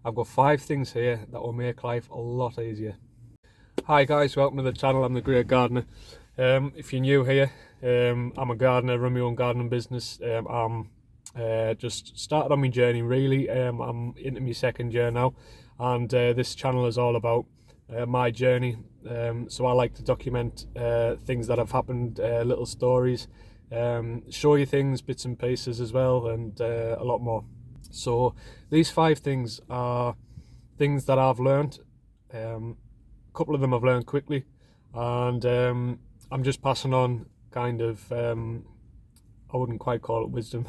I've got 5 things here that will make life a lot easier. Hi guys, welcome to the channel. I'm the Grey Gardener. If you're new here, I'm a gardener, run my own gardening business. I'm just started on my journey really. I'm into my 2nd year now, and this channel is all about my journey. So I like to document things that have happened, little stories, show you things, bits and pieces as well, and a lot more. So these 5 things are things that I've learned. A couple of them I've learned quickly, and I'm just passing on kind of, I wouldn't quite call it wisdom,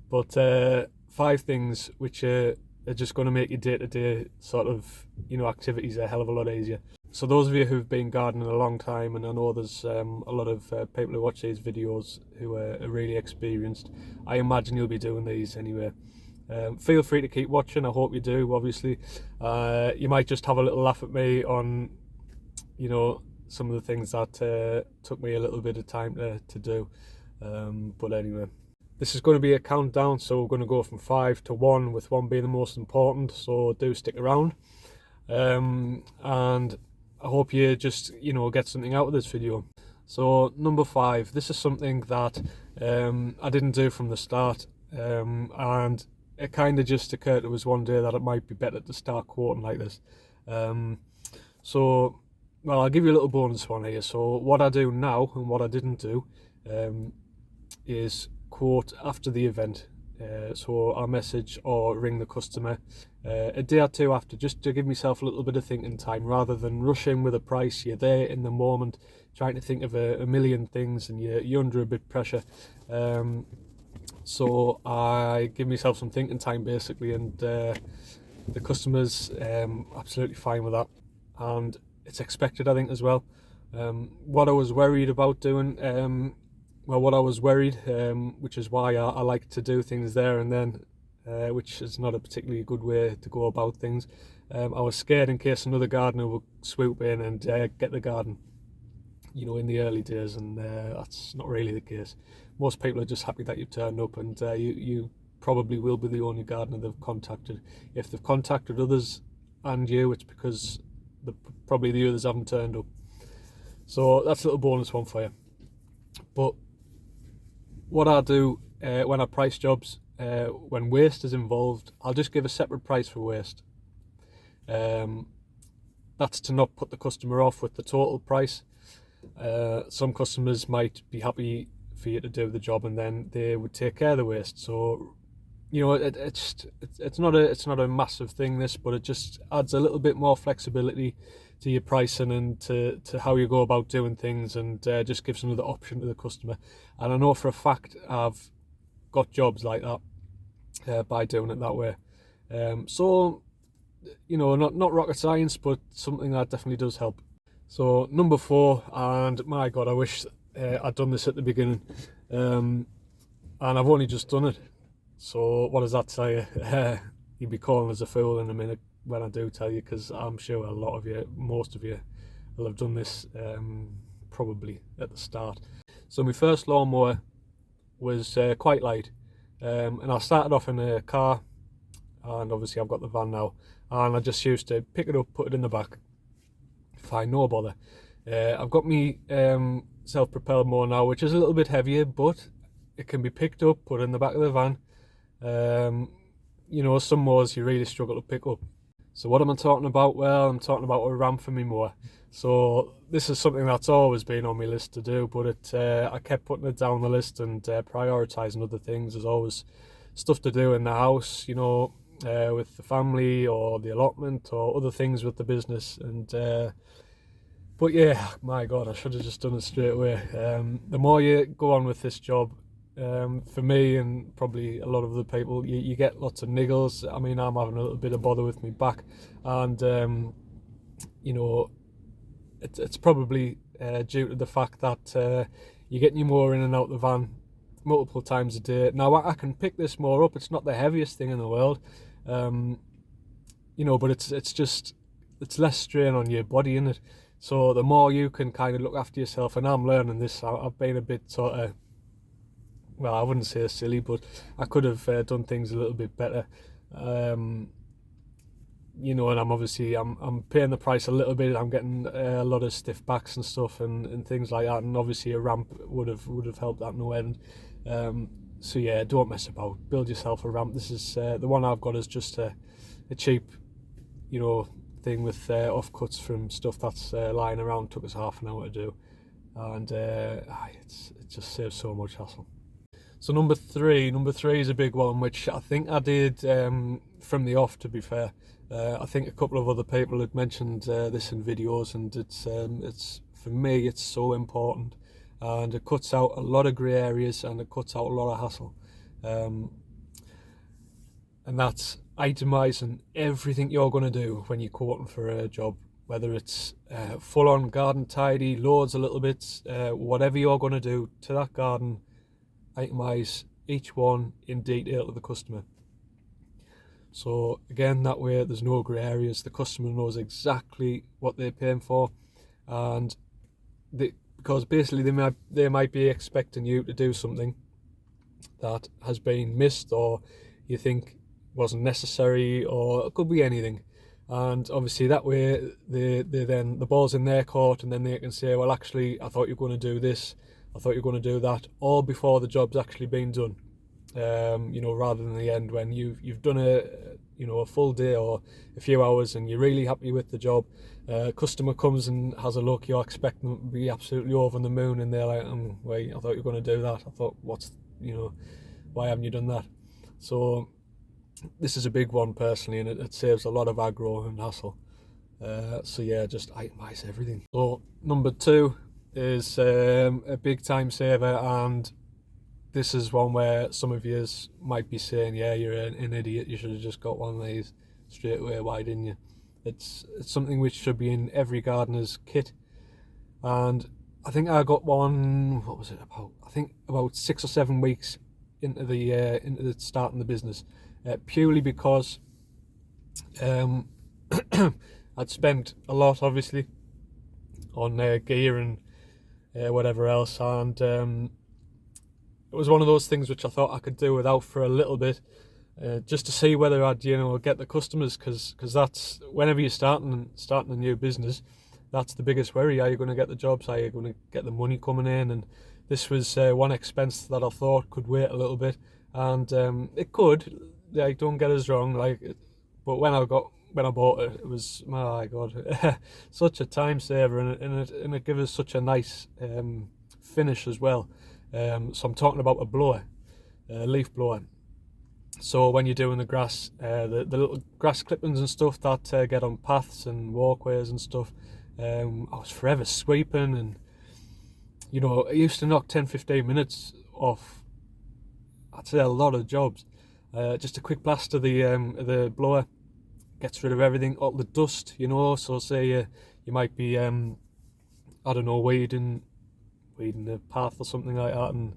but 5 things which are just going to make your day-to-day sort of, activities a hell of a lot easier. So those of you who've been gardening a long time, and I know there's a lot of people who watch these videos who are really experienced, I imagine you'll be doing these anyway. Feel free to keep watching. I hope you do. Obviously, you might just have a little laugh at me on, some of the things that took me a little bit of time to do. But anyway, this is going to be a countdown, so we're going to go from 5 to 1, with 1 being the most important. So do stick around, and I hope you just get something out of this video. So number 5, this is something that I didn't do from the start, and it kind of just occurred to us one day that it might be better to start quoting like this. So, well, I'll give you a little bonus one here. So what I do now and what I didn't do is quote after the event. So I'll message or ring the customer a day or 2 after, just to give myself a little bit of thinking time, rather than rushing with a price. You're there in the moment trying to think of a million things, and you're under a bit of pressure. So I give myself some thinking time basically, and the customer's absolutely fine with that, and it's expected, I think, as well. What I was worried about doing, which is why I like to do things there and then, which is not a particularly good way to go about things. I was scared in case another gardener would swoop in and get the garden, in the early days, and that's not really the case. Most people are just happy that you've turned up, and you probably will be the only gardener they've contacted. If they've contacted others and you, it's because probably the others haven't turned up. So that's a little bonus one for you. But what I do when I price jobs, when waste is involved, I'll just give a separate price for waste. That's to not put the customer off with the total price. Some customers might be happy for you to do the job, and then they would take care of the waste. So it's not a massive thing, this, but it just adds a little bit more flexibility to your pricing and to how you go about doing things, and just gives another option to the customer. And I know for a fact I've got jobs like that by doing it that way. So not rocket science, but something that definitely does help. So number 4, and my God, I wish I'd done this at the beginning, and I've only just done it. So what does that tell you? You'd be calling us a fool in a minute when I do tell you, because I'm sure most of you will have done this probably at the start. So my first lawnmower was quite light, and I started off in a car, and obviously I've got the van now, and I just used to pick it up, put it in the back. Fine, no bother. I've got me self-propelled mower now, which is a little bit heavier, but it can be picked up, put in the back of the van. Some mowers you really struggle to pick up. So what am I talking about? Well, I'm talking about a ram for me mower. So this is something that's always been on my list to do, but I kept putting it down the list and prioritising other things. There's always stuff to do in the house, with the family or the allotment or other things with the business, and but yeah, my God, I should have just done it straight away. The more you go on with this job, for me and probably a lot of other people, you get lots of niggles. I mean, I'm having a little bit of bother with my back, and it's probably due to the fact that you're getting your mower in and out the van multiple times a day. Now I can pick this mower up, it's not the heaviest thing in the world, but it's less strain on your body, in it. So the more you can kind of look after yourself, and I'm learning this. I've been a bit sort of, well, I wouldn't say silly, but I could have done things a little bit better. you know, and I'm paying the price a little bit. I'm getting a lot of stiff backs and stuff and things like that, and obviously a ramp would have helped that no end. So yeah, don't mess about. Build yourself a ramp. This is the one I've got is just a cheap, you know, thing with offcuts from stuff that's lying around. Took us half an hour to do, and it just saves so much hassle. So number three is a big one, which I think I did from the off, to be fair. I think a couple of other people had mentioned this in videos, and it's for me it's so important, and it cuts out a lot of grey areas and it cuts out a lot of hassle, and that's itemizing everything you're going to do when you're quoting for a job, whether it's full-on garden tidy, loads of little bits, whatever you're going to do to that garden. Itemize each one in detail to the customer. So again, that way there's no grey areas. The customer knows exactly what they're paying for, and because basically they might be expecting you to do something that has been missed, or you think wasn't necessary, or it could be anything. And obviously that way they then the ball's in their court, and then they can say, well, actually I thought you were going to do this, I thought you were going to do that, all before the job's actually been done. You know, rather than the end when you've done a full day or a few hours and you're really happy with the job. Customer comes and has a look, you're expecting them to be absolutely over the moon, and they're like, wait, I thought you were going to do that. I thought, why haven't you done that? So this is a big one personally, and it saves a lot of aggro and hassle. So yeah, just itemize everything. So number two is a big time saver, and this is one where some of you might be saying, yeah, you're an idiot, you should have just got one of these straight away, why didn't you? It's something which should be in every gardener's kit, and I think I got one, what was it, about 6 or 7 weeks into the starting the business, purely because I'd spent a lot obviously on gear and whatever else, and it was one of those things which I thought I could do without for a little bit, just to see whether I'd get the customers, because that's whenever you're starting a new business, that's the biggest worry. Are you going to get the jobs? Are you going to get the money coming in? And this was one expense that I thought could wait a little bit, and it could. Like, don't get us wrong, but when I bought it, it was, my God, such a time saver, and it gives us such a nice finish as well. So I'm talking about a blower, a leaf blower. So when you're doing the grass, the little grass clippings and stuff that get on paths and walkways and stuff, I was forever sweeping, and it used to knock 10-15 minutes off, I'd say, a lot of jobs. Just a quick blast of the blower gets rid of everything, all the dust, so say you might be I don't know, weeding the path or something like that, and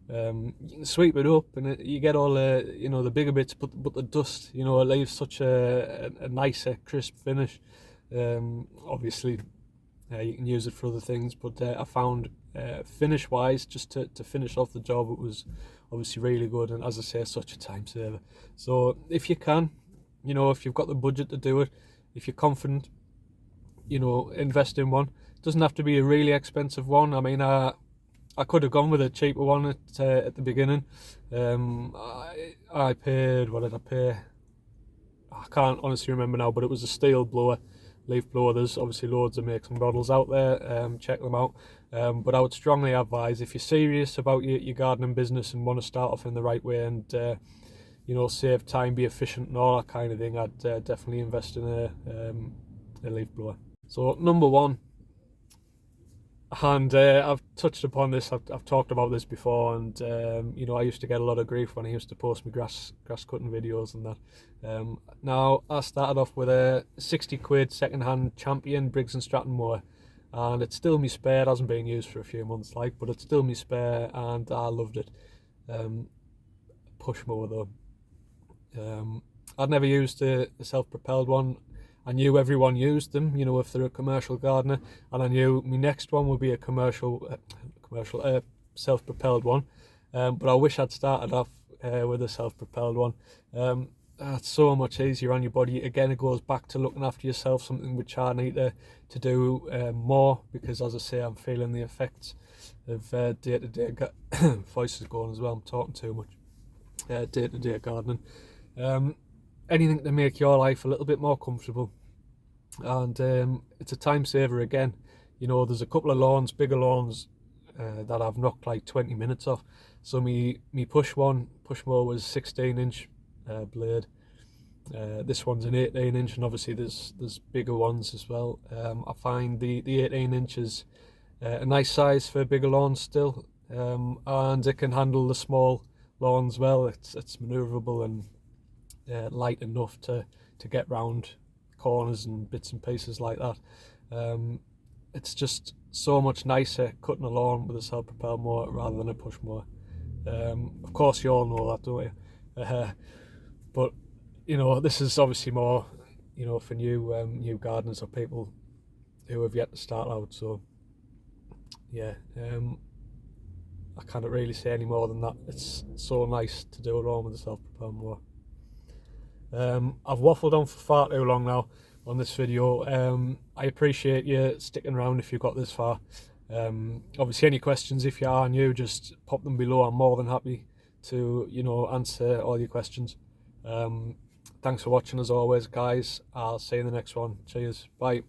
you can sweep it up, and you get all the bigger bits, but the dust, it leaves such a nicer, crisp finish. Obviously you can use it for other things, but I found finish wise, just to finish off the job, it was obviously really good, and as I say, such a time saver. So if you can, if you've got the budget to do it, if you're confident, invest in one. It doesn't have to be a really expensive one. I mean, I could have gone with a cheaper one at the beginning. I paid, what did I pay? I can't honestly remember now, but it was a steel blower, leaf blower. There's obviously loads of makes and models out there, check them out. But I would strongly advise, if you're serious about your gardening business and want to start off in the right way, and save time, be efficient and all that kind of thing, I'd definitely invest in a leaf blower. So number one, and I've touched upon this, I've talked about this before, and I used to get a lot of grief when I used to post my grass cutting videos and that. Now, I started off with a 60 quid second-hand Champion Briggs & Stratton mower, and it's still my spare. It hasn't been used for a few months, but it's still my spare, and I loved it. Push mower though. I'd never used a self-propelled one. I knew everyone used them, if they're a commercial gardener, and I knew my next one would be a commercial self-propelled one. But I wish I'd started off with a self-propelled one. it's so much easier on your body. Again, it goes back to looking after yourself, something which I need to do more, because as I say, I'm feeling the effects of day-to-day voice is going as well, I'm talking too much. Day-to-day gardening. Anything to make your life a little bit more comfortable, and it's a time saver again. You know, there's a couple of lawns, bigger lawns, that I've knocked like 20 minutes off. So me push mower was 16-inch blade. This one's an 18-inch, and obviously there's bigger ones as well. I find the 18 inches a nice size for bigger lawns still, and it can handle the small lawns well. It's manoeuvrable and light enough to get round corners and bits and pieces like that. It's just so much nicer cutting a lawn with a self-propelled mower rather than a push mower. Of course, you all know that, don't you? But you know, this is obviously more, you know, for new gardeners or people who have yet to start out. So yeah, I can't really say any more than that. It's so nice to do it all with a self-propelled mower. I've waffled on for far too long now on this video. I appreciate you sticking around if you got this far. Obviously, any questions, if you are new, just pop them below. I'm more than happy to, you know, answer all your questions. Thanks for watching as always, guys. I'll see you in the next one. Cheers. Bye.